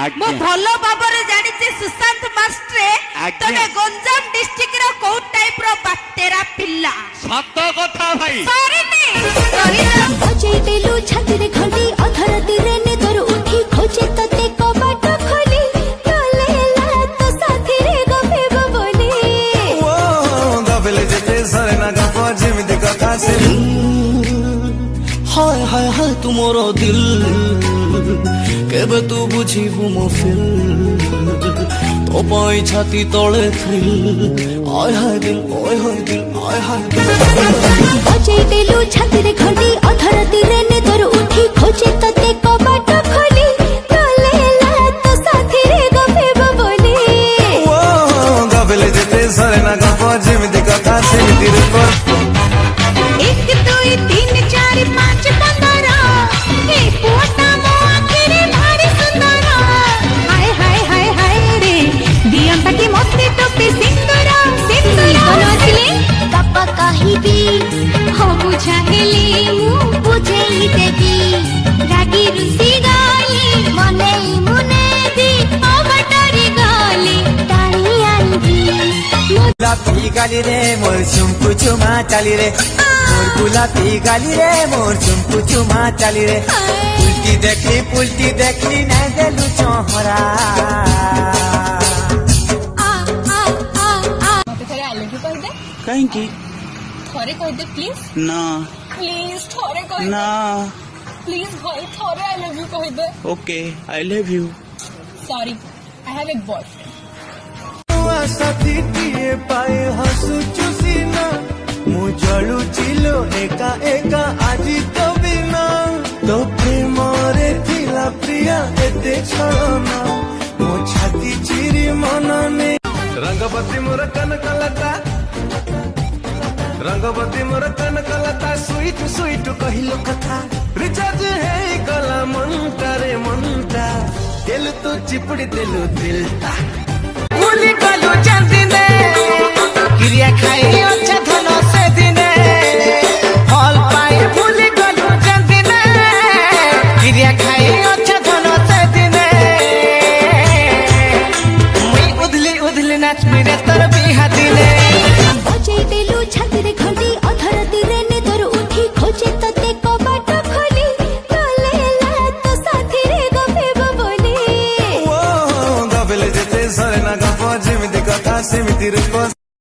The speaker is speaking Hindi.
मो भलो बाबरे जानिचे सुशांत मास्टर तने गंजाम डिस्ट्रिक्ट रो को टाइप रो बातेरा पिल्ला सत कथा भाई सॉरी ना बजे देलु छाती रे घंटी अधर दिरे ने तोर उठी खोजे तते कबाट खोली तलेला तो साथी रे गपे बबली ओ गबले जेते सरे ना गप जेमिति कथा से हाय हाय हाय तुमरो दिल केबे तू बुझिबु मो फिल तो पाई छाती तले थ्रिल आय हाय दिल आय हाय दिल आय हाय बजे देलु छाती रे घंटी अधर दिरे ने तोर उठी खोजे तते कबाट खोली तलेला तो साथी रे गपे बबली ओ गबले जेते सरे ना गप जेमिति कथा सेमिति रे को 1 2 3 4 5 15 ए पोटा मो आखिरे भारी सुंदर हाय हाय हाय हाय रे दियंता की मोते टोपी सिंदूर सिंदूर कोन असली पापा कहिबी हो बुझाहेली मु बुझेई देबी रागी रुसी गाली मने मुने दी ओ बटारी गाली ताली आंधी गुलाबी गाली रे मोर चुम्पू चुमा चाली रे मोर गुलाबी गाली रे मोर चुम्पू चुमा चाली रे पुलटी देखली ना देलु चोहरा मते थरे आई लव यू कह दे कहीं की थरे कह दे प्लीज ना प्लीज थरे कह ना दे प्लीज भाई थरे आई लव यू कह दे okay I love you sorry I have एक बॉयफ्रेंड साथी किए पाए हसु चुसीना मु जलु चिलो एका एका आजी तो बिना तो प्रेम रे थिला प्रिया एते छळना मो छाती चिरी मनने रंगवती मोर कनकलता रंगवती मोर कनकलता स्वीट स्वीट कहिलो कथा रिचार्ज हे गला मनटा रे मनटा दिल तो चिपड़ी देलु दिलता भूली गलु चंदिने क्रिया खाई अच्छा धन से दिने फल पाए भूली गलु चंदिने क्रिया खाई अच्छा धन से दिने मुई उधली उधली नाच मेरे तर बिहा दिने बजे देलु छाती रे घंटी अधर दिरे ने तोर उठी खोजे तते कबाट खोली तलेला तो साथी रे गपे बबली ओ गबले जेते सरे ना गप जेमिति कथा सेमिति रे